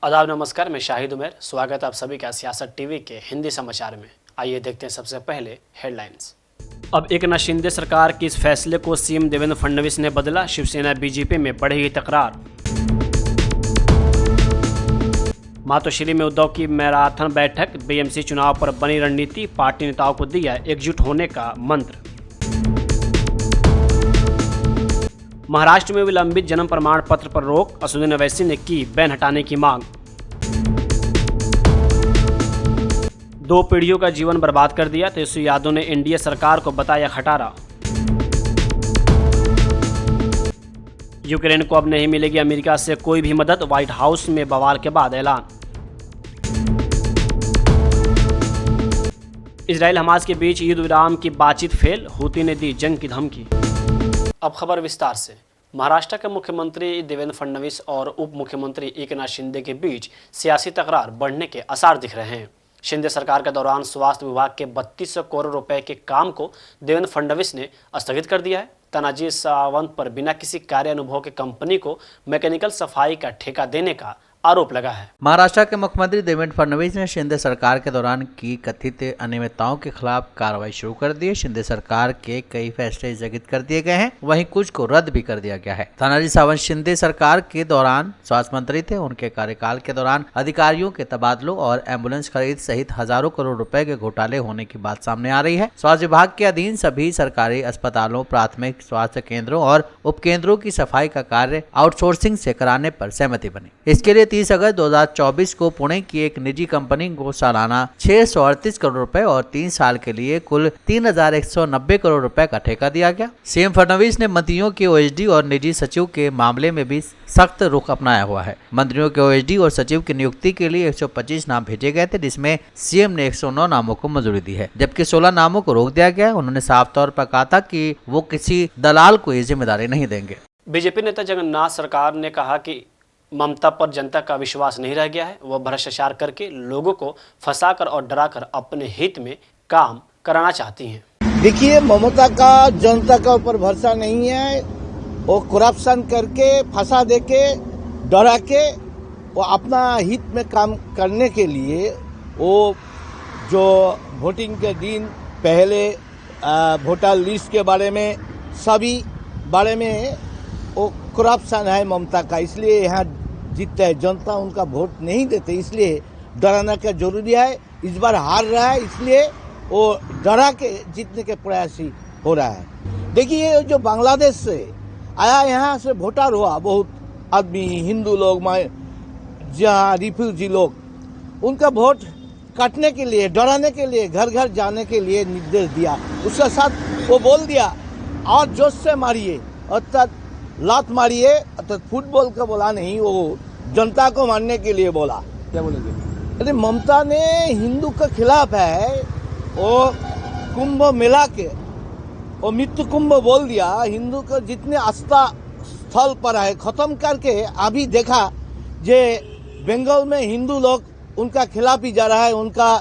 आदाब, नमस्कार। मैं शाहिद उमर। स्वागत है आप सभी का सियासत टीवी के हिंदी समाचार में। आइए देखते हैं सबसे पहले हेडलाइंस। अब एकनाथ शिंदे सरकार के इस फैसले को सीएम देवेंद्र फडणवीस ने बदला। शिवसेना बीजेपी में बढ़ेगी तकरार। मातोश्री में उद्धव की मैराथन बैठक। बीएमसी चुनाव पर बनी रणनीति। पार्टी नेताओं को दिया एकजुट होने का मंत्र। महाराष्ट्र में विलंबित जन्म प्रमाण पत्र पर रोक। असदुद्दीन ओवैसी ने की बैन हटाने की मांग। 2 पीढ़ियों का जीवन बर्बाद कर दिया। तेजस्वी यादव ने एनडीए सरकार को बताया खटारा। यूक्रेन को अब नहीं मिलेगी अमेरिका से कोई भी मदद। व्हाइट हाउस में बवाल के बाद ऐलान। इजराइल हमास के बीच युद्ध विराम की बातचीत फेल। हूती ने दी जंग की धमकी। अब खबर विस्तार से। महाराष्ट्र के मुख्यमंत्री देवेंद्र फडणवीस और उप मुख्यमंत्री एकनाथ शिंदे के बीच सियासी तकरार बढ़ने के आसार दिख रहे हैं। शिंदे सरकार के दौरान स्वास्थ्य विभाग के 3200 करोड़ रुपए के काम को देवेंद्र फडणवीस ने स्थगित कर दिया है। तानाजी सावंत पर बिना किसी कार्य अनुभव के कंपनी को मैकेनिकल सफाई का ठेका देने का आरोप लगा है। महाराष्ट्र के मुख्यमंत्री देवेंद्र फडणवीस ने शिंदे सरकार के दौरान की कथित अनियमितताओं के खिलाफ कार्रवाई शुरू कर दी है। शिंदे सरकार के कई फैसले स्थगित कर दिए गए हैं, वहीं कुछ को रद्द भी कर दिया गया है। तानाजी सावंत शिंदे सरकार के दौरान स्वास्थ्य मंत्री थे। उनके कार्यकाल के दौरान अधिकारियों के तबादलों और एम्बुलेंस खरीद सहित हजारों करोड़ रुपए के घोटाले होने की बात सामने आ रही है। स्वास्थ्य विभाग के अधीन सभी सरकारी अस्पतालों, प्राथमिक स्वास्थ्य केंद्रों और उपकेंद्रों की सफाई का कार्य आउटसोर्सिंग से कराने पर सहमति बनी। इसके लिए 30 अगस्त 2024 को पुणे की एक निजी कंपनी को सालाना 638 करोड़ रुपए और 3 साल के लिए कुल 3190 करोड़ रुपए का ठेका दिया गया। सीएम फडणवीस ने मंत्रियों के ओएसडी और निजी सचिव के मामले में भी सख्त रुख अपनाया हुआ है। मंत्रियों के ओएसडी और सचिव की नियुक्ति के लिए 125 नाम भेजे गए थे, जिसमें सीएम ने 109 नामों को मंजूरी दी है, जबकि 16 नामों को रोक दिया गया। उन्होंने साफ तौर पर कहा था कि वो किसी दलाल को ये जिम्मेदारी नहीं देंगे। बीजेपी नेता जगन्नाथ सरकार ने कहा कि ममता पर जनता का विश्वास नहीं रह गया है। वह भ्रष्टाचार करके लोगों को फंसाकर और डराकर अपने हित में काम कराना चाहती हैं। देखिए, ममता का जनता का ऊपर भरोसा नहीं है। वो करप्शन करके, फंसा देके, डरा के वो अपना हित में काम करने के लिए वो जो वोटिंग के दिन पहले वोटर लिस्ट के बारे में, सभी बारे में वो करप्शन है ममता का। इसलिए यहाँ जीतता है, जनता उनका वोट नहीं देते, इसलिए डराना का जरूरी है। इस बार हार रहा है, इसलिए वो डरा के जीतने के प्रयास ही हो रहा है। देखिए, ये जो बांग्लादेश से आया, यहाँ से वोटर हुआ बहुत आदमी, हिंदू लोग, जहाँ रिफ्यूजी लोग, उनका वोट काटने के लिए, डराने के लिए, घर घर जाने के लिए निर्देश दिया। उसके साथ वो बोल दिया और जोश से मारिए, अर्थात लात मारिए, अर्थात फुटबॉल का बोला नहीं, वो जनता को मारने के लिए बोला। क्या बोलेंगे? अरे ममता ने हिंदू के खिलाफ है। वो कुंभ मेला के वो मृत्यु कुंभ बोल दिया। हिंदू को जितने आस्था स्थल पर है खत्म करके अभी देखा जे बंगाल में हिंदू लोग उनका खिलाफ ही जा रहा है। उनका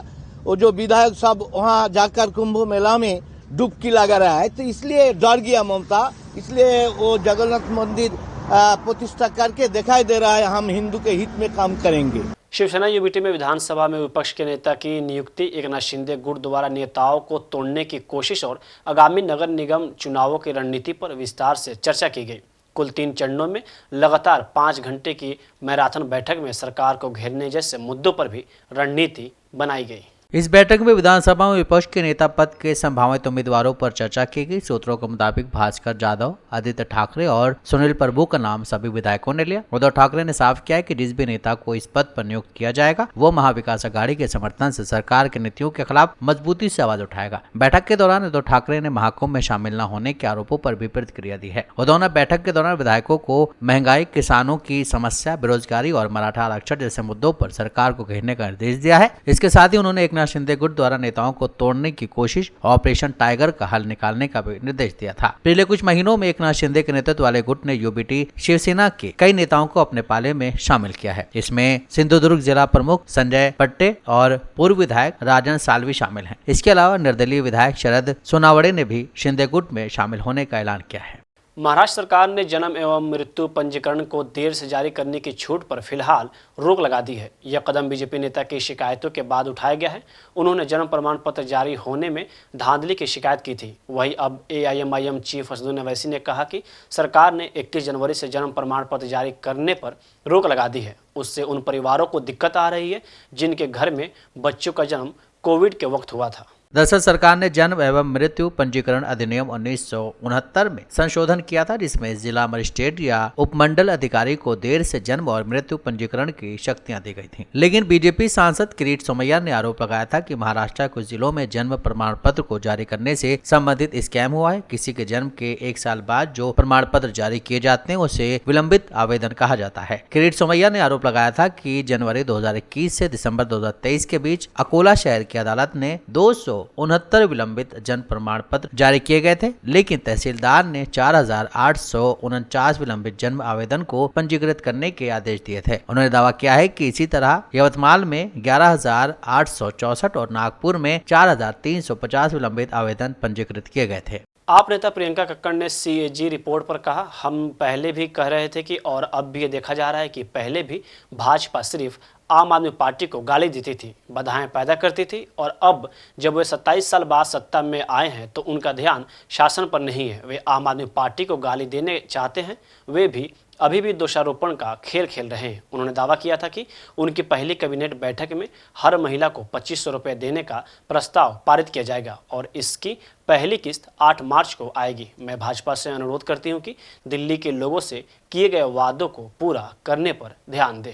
वो जो विधायक सब वहाँ जाकर कुंभ मेला में डुबकी लगा रहा है, तो इसलिए डर गया ममता। इसलिए वो जगन्नाथ मंदिर प्रतिष्ठा करके दिखाई दे रहा है हम हिंदू के हित में काम करेंगे। शिवसेना यूबीटी में विधानसभा में विपक्ष के नेता की नियुक्ति, एकनाथ शिंदे गुट द्वारा नेताओं को तोड़ने की कोशिश और आगामी नगर निगम चुनावों की रणनीति पर विस्तार से चर्चा की गई। कुल 3 चरणों में लगातार 5 घंटे की मैराथन बैठक में सरकार को घेरने जैसे मुद्दों पर भी रणनीति बनाई गई। इस बैठक में विधानसभा में विपक्ष के नेता पद के संभावित उम्मीदवारों पर चर्चा की गई। सूत्रों के मुताबिक भास्कर जाधव, आदित्य ठाकरे और सुनील प्रभु का नाम सभी विधायकों ने लिया। उद्धव ठाकरे ने साफ किया है कि जिस भी नेता को इस पद पर नियुक्त किया जाएगा वो महाविकास अघाड़ी के समर्थन से सरकार की नीतियों के खिलाफ मजबूती से आवाज उठाएगा। बैठक के दौरान उद्धव ठाकरे ने महाकुंभ में शामिल न होने के आरोपों पर भी प्रतिक्रिया दी है। उद्धव ने बैठक के दौरान विधायकों को महंगाई, किसानों की समस्या, बेरोजगारी और मराठा आरक्षण जैसे मुद्दों पर सरकार को घेरने का निर्देश दिया है। इसके साथ ही उन्होंने एकनाथ शिंदे गुट द्वारा नेताओं को तोड़ने की कोशिश, ऑपरेशन टाइगर का हल निकालने का भी निर्देश दिया था। पिछले कुछ महीनों में एकनाथ शिंदे के नेतृत्व वाले गुट ने यूबीटी शिवसेना के कई नेताओं को अपने पाले में शामिल किया है। इसमें सिंधुदुर्ग जिला प्रमुख संजय पट्टे और पूर्व विधायक राजन सालवी शामिल हैं। इसके अलावा निर्दलीय विधायक शरद सोनावड़े ने भी शिंदे गुट में शामिल होने का ऐलान किया है। महाराष्ट्र सरकार ने जन्म एवं मृत्यु पंजीकरण को देर से जारी करने की छूट पर फिलहाल रोक लगा दी है। यह कदम बीजेपी नेता की शिकायतों के बाद उठाया गया है। उन्होंने जन्म प्रमाण पत्र जारी होने में धांधली की शिकायत की थी। वहीं अब AIMIM चीफ असदुद्दीन अवैसी ने कहा कि सरकार ने 21 जनवरी से जन्म प्रमाण पत्र जारी करने पर रोक लगा दी है। उससे उन परिवारों को दिक्कत आ रही है जिनके घर में बच्चों का जन्म कोविड के वक्त हुआ था। दरअसल सरकार ने जन्म एवं मृत्यु पंजीकरण अधिनियम 1969 में संशोधन किया था, जिसमें जिला मजिस्ट्रेट या उपमंडल अधिकारी को देर से जन्म और मृत्यु पंजीकरण की शक्तियां दी गई थीं। लेकिन बीजेपी सांसद किरीट सोमैया ने आरोप लगाया था कि महाराष्ट्र कुछ जिलों में जन्म प्रमाण पत्र को जारी करने से संबंधित स्कैम हुआ है। किसी के जन्म के 1 साल बाद जो प्रमाण पत्र जारी किए जाते हैं उसे विलंबित आवेदन कहा जाता है। किरीट सोमैया ने आरोप लगाया था कि जनवरी 2021 से दिसंबर 2023 के बीच अकोला शहर की अदालत ने 269 विलंबित जन्म प्रमाण पत्र जारी किए गए थे, लेकिन तहसीलदार ने 4849 विलंबित जन्म आवेदन को पंजीकृत करने के आदेश दिए थे। उन्होंने दावा किया है कि इसी तरह यवतमाल में 11,864 और नागपुर में 4,350 विलंबित आवेदन पंजीकृत किए गए थे। आप नेता प्रियंका कक्कड़ ने CAG रिपोर्ट पर कहा, हम पहले भी कह रहे थे कि और अब भी ये देखा जा रहा है कि पहले भी भाजपा सिर्फ आम आदमी पार्टी को गाली देती थी, बाधाएं पैदा करती थी, और अब जब वे 27 साल बाद सत्ता में आए हैं तो उनका ध्यान शासन पर नहीं है। वे आम आदमी पार्टी को गाली देने चाहते हैं। वे भी अभी भी दोषारोपण का खेल खेल रहे हैं। उन्होंने दावा किया था कि उनकी पहली कैबिनेट बैठक में हर महिला को 2500 रुपये देने का प्रस्ताव पारित किया जाएगा और इसकी पहली किस्त 8 मार्च को आएगी। मैं भाजपा से अनुरोध करती हूं कि दिल्ली के लोगों से किए गए वादों को पूरा करने पर ध्यान दें।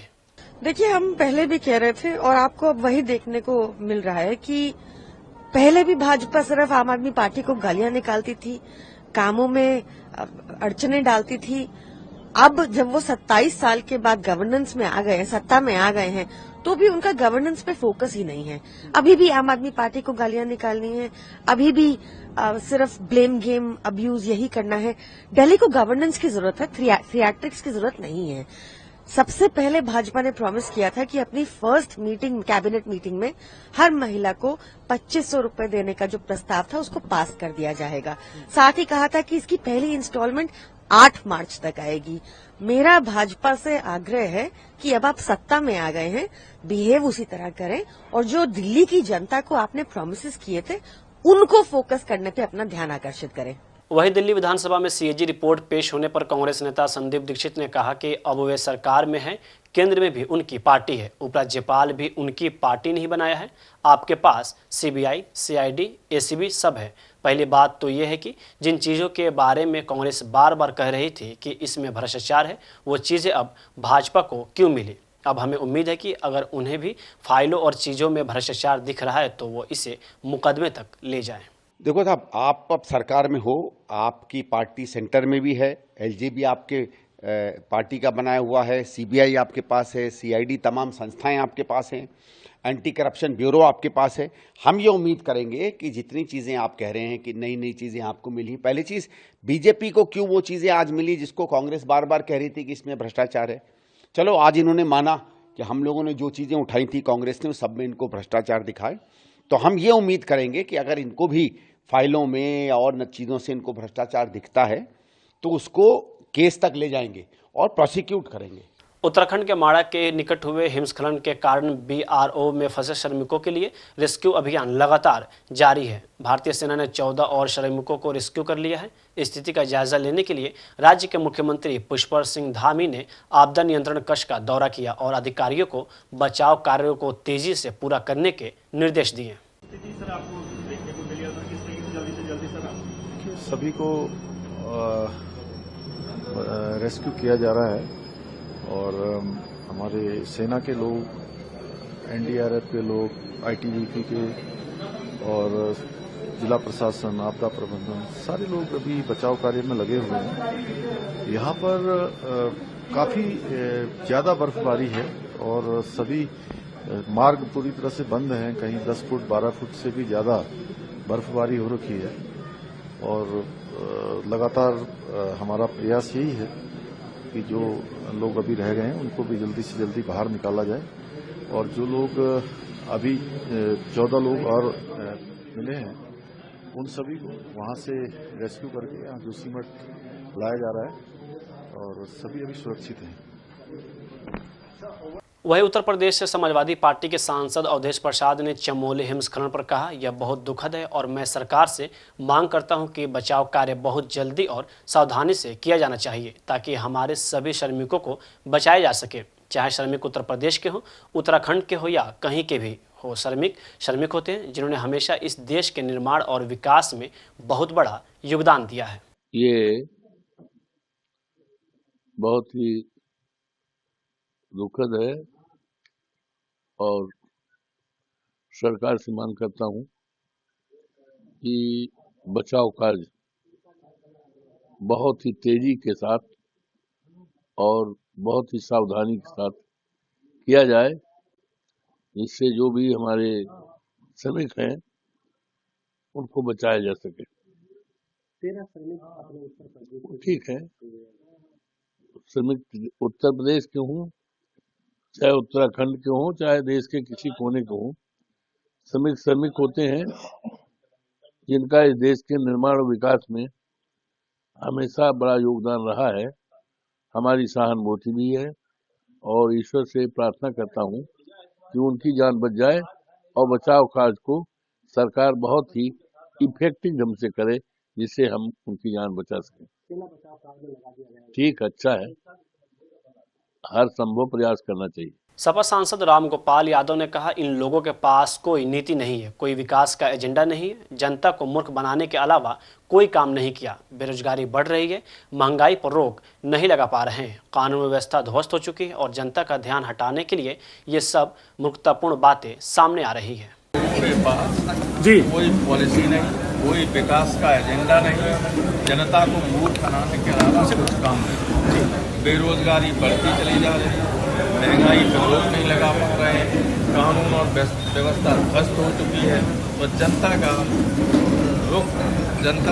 देखिए, हम पहले भी कह रहे थे और आपको अब वही देखने को मिल रहा है कि पहले भी भाजपा सिर्फ आम आदमी पार्टी को गालियां निकालती थी, कामों में अड़चने डालती थी। अब जब वो 27 साल के बाद गवर्नेंस में आ गए हैं, सत्ता में आ गए हैं, तो भी उनका गवर्नेंस पे फोकस ही नहीं है। अभी भी आम आदमी पार्टी को गालियां निकालनी है, अभी भी सिर्फ ब्लेम गेम, अब्यूज यही करना है। दिल्ली को गवर्नेंस की जरूरत है, थिएट्रिक्स की जरूरत नहीं है। सबसे पहले भाजपा ने प्रॉमिस किया था कि अपनी फर्स्ट मीटिंग, कैबिनेट मीटिंग में हर महिला को 2500 रुपए देने का जो प्रस्ताव था उसको पास कर दिया जाएगा। साथ ही कहा था कि इसकी पहली इंस्टॉलमेंट 8 मार्च तक आएगी। मेरा भाजपा से आग्रह है कि अब आप सत्ता में आ गए हैं, बिहेव उसी तरह करें और जो दिल्ली की जनता को आपने प्रॉमिसेस किए थे उनको फोकस करने पे अपना ध्यान आकर्षित करें। वहीं दिल्ली विधानसभा में CAG रिपोर्ट पेश होने पर कांग्रेस नेता संदीप दीक्षित ने कहा कि अब वे सरकार में हैं, केंद्र में भी उनकी पार्टी है, उपराज्यपाल भी उनकी पार्टी नहीं बनाया है। आपके पास CBI, CID, ACB सब है। पहली बात तो ये है कि जिन चीज़ों के बारे में कांग्रेस बार बार कह रही थी कि इसमें भ्रष्टाचार है, वो चीज़ें अब भाजपा को क्यों मिली। अब हमें उम्मीद है कि अगर उन्हें भी फाइलों और चीज़ों में भ्रष्टाचार दिख रहा है तो वो इसे मुकदमे तक ले जाएं। देखो साहब, आप अब सरकार में हो, आपकी पार्टी सेंटर में भी है, LJP आपके पार्टी का बनाया हुआ है, CBI आपके पास है, CID तमाम संस्थाएं आपके पास हैं, एंटी करप्शन ब्यूरो आपके पास है। हम ये उम्मीद करेंगे कि जितनी चीज़ें आप कह रहे हैं कि नई नई चीज़ें आपको मिली, पहली चीज़ बीजेपी को क्यों वो चीज़ें आज मिली जिसको कांग्रेस बार बार कह रही थी कि इसमें भ्रष्टाचार है। चलो आज इन्होंने माना कि हम लोगों ने जो चीज़ें उठाई थी कांग्रेस ने, उस सब में इनको भ्रष्टाचार दिखाए। तो हम ये उम्मीद करेंगे कि अगर इनको भी फाइलों में और चीज़ों से इनको भ्रष्टाचार दिखता है तो उसको केस तक ले जाएंगे और प्रोसिक्यूट करेंगे। उत्तराखंड के माड़ा के निकट हुए हिमस्खलन के कारण BRO में फंसे श्रमिकों के लिए रेस्क्यू अभियान लगातार जारी है। भारतीय सेना ने 14 और श्रमिकों को रेस्क्यू कर लिया है। स्थिति का जायजा लेने के लिए राज्य के मुख्यमंत्री पुष्कर सिंह धामी ने आपदा नियंत्रण कक्ष का दौरा किया और अधिकारियों को बचाव कार्यों को तेजी से पूरा करने के निर्देश दिए। सभी को रेस्क्यू किया जा रहा है और हमारे सेना के लोग, NDRF के लोग, ITBP के और जिला प्रशासन, आपदा प्रबंधन, सारे लोग अभी बचाव कार्य में लगे हुए हैं। यहाँ पर काफी ज्यादा बर्फबारी है और सभी मार्ग पूरी तरह से बंद हैं। कहीं 10 फुट 12 फुट से भी ज्यादा बर्फबारी हो रखी है और लगातार हमारा प्रयास यही है कि जो लोग अभी रह गए हैं उनको भी जल्दी से जल्दी बाहर निकाला जाए और जो लोग अभी 14 लोग और मिले हैं उन सभी को वहाँ से रेस्क्यू करके यहाँ जोशीमठ लाया जा रहा है और सभी अभी सुरक्षित हैं। वहीं उत्तर प्रदेश से समाजवादी पार्टी के सांसद अवधेश प्रसाद ने चमोली हिमस्खलन पर कहा, यह बहुत दुखद है और मैं सरकार से मांग करता हूं कि बचाव कार्य बहुत जल्दी और सावधानी से किया जाना चाहिए ताकि हमारे सभी श्रमिकों को बचाया जा सके। चाहे श्रमिक उत्तर प्रदेश के हो, उत्तराखंड के हो या कहीं के भी हो, श्रमिक होते हैं जिन्होंने हमेशा इस देश के निर्माण और विकास में बहुत बड़ा योगदान दिया है। ये बहुत ही दुखद है और सरकार से मांग करता हूं कि बचाव कार्य बहुत ही तेजी के साथ और बहुत ही सावधानी के साथ किया जाए, जिससे जो भी हमारे श्रमिक हैं उनको बचाया जा सके। 13 श्रमिक अपने उत्तर प्रदेश, ठीक है, श्रमिक उत्तर प्रदेश के हों, चाहे उत्तराखंड के हों, चाहे देश के किसी कोने के हों, श्रमिक होते हैं जिनका इस देश के निर्माण और विकास में हमेशा बड़ा योगदान रहा है। हमारी सहानुभूति भी है और ईश्वर से प्रार्थना करता हूं कि उनकी जान बच जाए और बचाव कार्य को सरकार बहुत ही इफेक्टिव ढंग से करे, जिससे हम उनकी जान बचा सकें। ठीक, अच्छा है, हर संभव प्रयास करना चाहिए। सपा सांसद रामगोपाल यादव ने कहा, इन लोगों के पास कोई नीति नहीं है, कोई विकास का एजेंडा नहीं है, जनता को मूर्ख बनाने के अलावा कोई काम नहीं किया। बेरोजगारी बढ़ रही है, महंगाई पर रोक नहीं लगा पा रहे हैं, कानून व्यवस्था ध्वस्त हो चुकी है और जनता का ध्यान हटाने के लिए ये सब मूर्खतापूर्ण बातें सामने आ रही है। जी, कोई पॉलिसी नहीं, कोई विकास का एजेंडा नहीं, जनता को मूर्ख बनाने के अलावा कुछ काम नहीं। बेरोजगारी बढ़ती चली जा रही है, महंगाई पर रोक नहीं लगा पा रहे हैं, कानून और व्यवस्था ध्वस्त हो चुकी है, तो जनता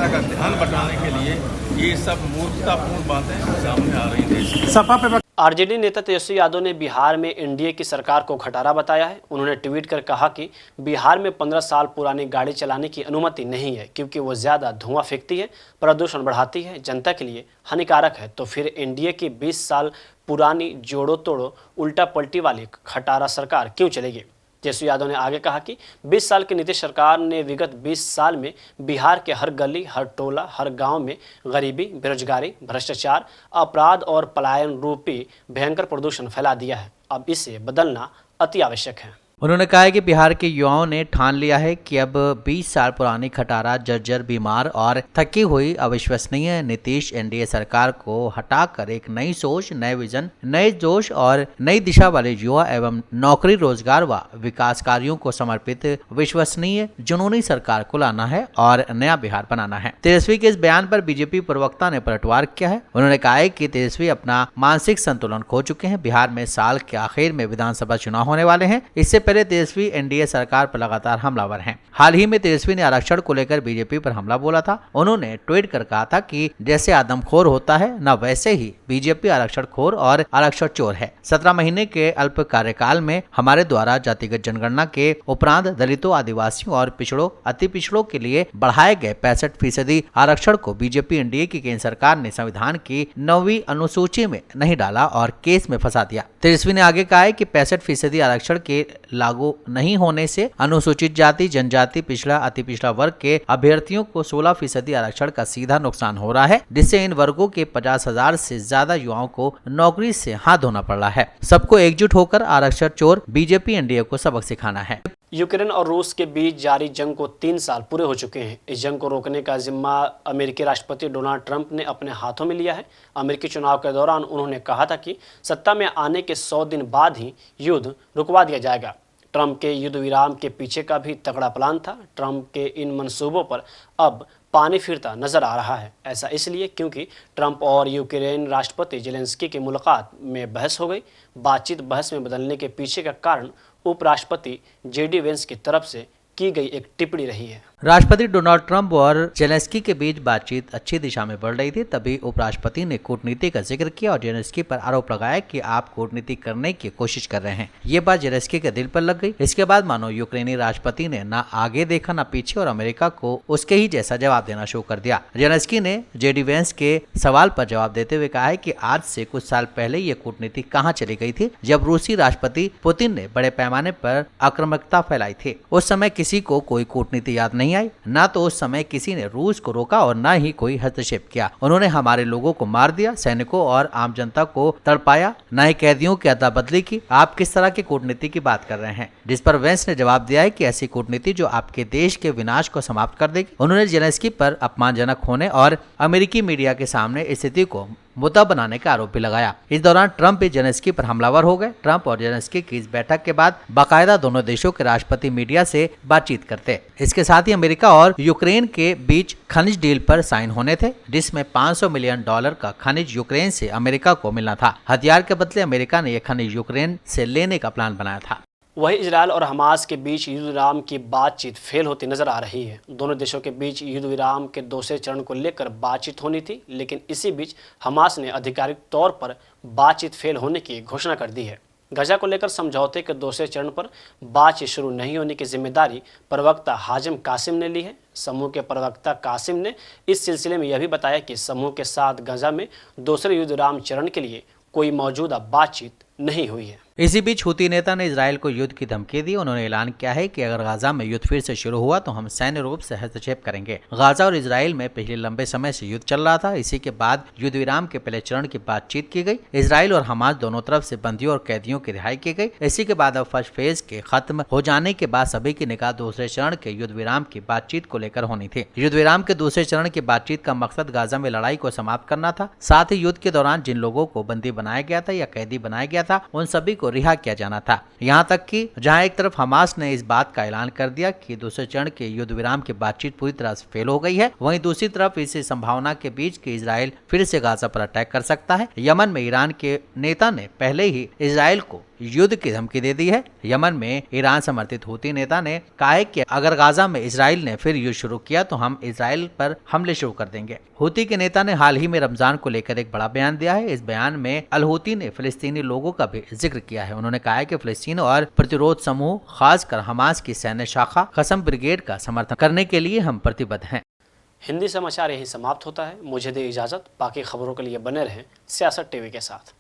का ध्यान बटाने के लिए ये सब मूर्खतापूर्ण बातें सामने आ रही थी। आरजेडी नेता तेजस्वी यादव ने बिहार में एनडीए की सरकार को खटारा बताया है। उन्होंने ट्वीट कर कहा कि बिहार में 15 साल पुरानी गाड़ी चलाने की अनुमति नहीं है क्योंकि वो ज़्यादा धुआं फेंकती है, प्रदूषण बढ़ाती है, जनता के लिए हानिकारक है। तो फिर एनडीए की 20 साल पुरानी जोड़ो तोड़ो उल्टा पलटी वाली खटारा सरकार क्यों चलेगी। तेजस्वी यादव ने आगे कहा कि 20 साल की नीतीश सरकार ने विगत 20 साल में बिहार के हर गली, हर टोला, हर गांव में गरीबी, बेरोजगारी, भ्रष्टाचार, अपराध और पलायन रूपी भयंकर प्रदूषण फैला दिया है। अब इसे बदलना अति आवश्यक है। उन्होंने कहा है कि बिहार के युवाओं ने ठान लिया है कि अब 20 साल पुरानी खटारा, जर्जर, बीमार और थकी हुई अविश्वसनीय नीतीश एनडीए सरकार को हटाकर एक नई सोच, नए विजन, नए जोश और नई दिशा वाले युवा एवं नौकरी, रोजगार व विकास कार्यों को समर्पित विश्वसनीय, जुनूनी सरकार को लाना है और नया बिहार बनाना है। तेजस्वी के इस बयान पर बीजेपी प्रवक्ता ने पलटवार किया है। उन्होंने कहा है कि तेजस्वी अपना मानसिक संतुलन खो चुके हैं। बिहार में साल के आखिर में विधानसभा चुनाव होने वाले हैं। इससे पहले तेजस्वी एनडीए सरकार पर लगातार हमलावर हैं। हाल ही में तेजस्वी ने आरक्षण को लेकर बीजेपी पर हमला बोला था। उन्होंने ट्वीट कर कहा था कि जैसे आदमखोर होता है न वैसे ही बीजेपी आरक्षण खोर और आरक्षण चोर है। 17 महीने के अल्प कार्यकाल में हमारे द्वारा जातिगत जनगणना के उपरांत दलितों, आदिवासियों और पिछड़ों, अति पिछड़ों के लिए बढ़ाए गए 65% आरक्षण को बीजेपी एनडीए की केंद्र सरकार ने संविधान की 9वीं अनुसूची में नहीं डाला और केस में फंसा दिया। तेजस्वी ने आगे कहा है कि 65% आरक्षण के लागू नहीं होने से अनुसूचित जाति, जनजाति, पिछड़ा, अति पिछड़ा वर्ग के अभ्यर्थियों को 16% आरक्षण का सीधा नुकसान हो रहा है, जिससे इन वर्गों के 50,000 से ज्यादा युवाओं को नौकरी से हाथ धोना पड़ रहा है। सबको एकजुट होकर आरक्षण चोर बीजेपी एनडीए को सबक सिखाना है। यूक्रेन और रूस के बीच जारी जंग को 3 साल पूरे हो चुके हैं। इस जंग को रोकने का जिम्मा अमेरिकी राष्ट्रपति डोनाल्ड ट्रंप ने अपने हाथों में लिया है। अमेरिकी चुनाव के दौरान उन्होंने कहा था कि सत्ता में आने के 100 दिन बाद ही युद्ध रुकवा दिया जाएगा। ट्रंप के युद्ध विराम के पीछे का भी तगड़ा प्लान था। ट्रंप के इन मंसूबों पर अब पानी फिरता नजर आ रहा है। ऐसा इसलिए क्योंकि ट्रंप और यूक्रेन राष्ट्रपति जेलेंस्की की मुलाकात में बहस हो गई। बातचीत बहस में बदलने के पीछे का कारण उपराष्ट्रपति जेडी वेंस की तरफ से की गई एक टिप्पणी रही है। राष्ट्रपति डोनाल्ड ट्रंप और जेलेंस्की के बीच बातचीत अच्छी दिशा में बढ़ रही थी, तभी उपराष्ट्रपति ने कूटनीति का जिक्र किया और जेलेंस्की पर आरोप लगाया कि आप कूटनीति करने की कोशिश कर रहे हैं। ये बात जेलेंस्की के दिल पर लग गई। इसके बाद मानो यूक्रेनी राष्ट्रपति ने न आगे देखा न पीछे और अमेरिका को उसके ही जैसा जवाब देना शुरू कर दिया। जेलेंस्की ने जेडी वेंस के सवाल पर जवाब देते हुए कहा है कि आज से कुछ साल पहले ये कूटनीति कहाँ चली गई थी, जब रूसी राष्ट्रपति पुतिन ने बड़े पैमाने पर आक्रामकता फैलाई थी। उस समय किसी को कोई कूटनीति याद नहीं आई, न तो उस समय किसी ने रूस को रोका और न ही कोई हस्तक्षेप किया। उन्होंने हमारे लोगों को मार दिया, सैनिकों और आम जनता को तड़पाया, न ही कैदियों की अदला बदली की। आप किस तरह की कूटनीति की बात कर रहे हैं? जिस पर वेंस ने जवाब दिया है कि ऐसी कूटनीति जो आपके देश के विनाश को समाप्त कर देगी। उन्होंने जेलेंस्की पर अपमानजनक होने और अमेरिकी मीडिया के सामने स्थिति को मुद्दा बनाने का आरोप भी लगाया। इस दौरान ट्रंप भी जेलेंस्की पर हमलावर हो गए। ट्रंप और जेलेंस्की की इस बैठक के बाद बाकायदा दोनों देशों के राष्ट्रपति मीडिया से बातचीत करते। इसके साथ ही अमेरिका और यूक्रेन के बीच खनिज डील पर साइन होने थे, जिसमें $500 मिलियन का खनिज यूक्रेन से अमेरिका को मिलना था। हथियार के बदले अमेरिका ने यह खनिज यूक्रेन से लेने का प्लान बनाया था। वही इजरायल और हमास के बीच युद्ध विराम की बातचीत फेल होती नजर आ रही है। दोनों देशों के बीच युद्ध विराम के दूसरे चरण को लेकर बातचीत होनी थी, लेकिन इसी बीच हमास ने आधिकारिक तौर पर बातचीत फेल होने की घोषणा कर दी है। गजा को लेकर समझौते के दूसरे चरण पर बातचीत शुरू नहीं होने की जिम्मेदारी प्रवक्ता हाजिम कासिम ने ली है। समूह के प्रवक्ता कासिम ने इस सिलसिले में यह भी बताया कि समूह के साथ गजा में दूसरे युद्ध विराम चरण के लिए कोई मौजूदा बातचीत नहीं हुई है। इसी बीच हूती नेता ने इजराइल को युद्ध की धमकी दी। उन्होंने ऐलान किया है कि अगर गाजा में युद्ध फिर से शुरू हुआ तो हम सैन्य रूप से हस्तक्षेप करेंगे। गाजा और इजराइल में पिछले लंबे समय से युद्ध चल रहा था। इसी के बाद युद्ध विराम के पहले चरण की बातचीत की गई। इजराइल और हमास दोनों तरफ से बंदियों और कैदियों की रिहाई की गई। इसी के बाद अब फर्स्ट फेज के खत्म हो जाने के बाद सभी की निगाह दूसरे चरण के युद्ध विराम की बातचीत को लेकर होनी थी। युद्ध विराम के दूसरे चरण की बातचीत का मकसद गाजा में लड़ाई को समाप्त करना था। साथ ही युद्ध के दौरान जिन लोगों को बंदी बनाया गया था या कैदी बनाया गया था, उन सभी को रिहा किया जाना था। यहाँ तक कि जहाँ एक तरफ हमास ने इस बात का ऐलान कर दिया कि दूसरे चरण के युद्ध विराम की बातचीत पूरी तरह से फेल हो गई है, वहीं दूसरी तरफ इस संभावना के बीच कि इजराइल फिर से गाजा पर अटैक कर सकता है। यमन में ईरान के नेता ने पहले ही इजराइल को युद्ध की धमकी दे दी है। यमन में ईरान समर्थित हूती नेता ने कहा है कि अगर गाजा में इजराइल ने फिर युद्ध शुरू किया तो हम इजराइल पर हमले शुरू कर देंगे। हूती के नेता ने हाल ही में रमजान को लेकर एक बड़ा बयान दिया है। इस बयान में अल हूती ने फिलिस्तीनी लोगों का भी जिक्र किया है। उन्होंने कहा है कि फिलिस्तीन और प्रतिरोध समूह, खासकर हमास की सैन्य शाखा कसम ब्रिगेड का समर्थन करने के लिए हम प्रतिबद्ध हैं। हिंदी समाचार यही समाप्त होता है। मुझे दे इजाजत। बाकी खबरों के लिए बने रहें सियासत टीवी के साथ।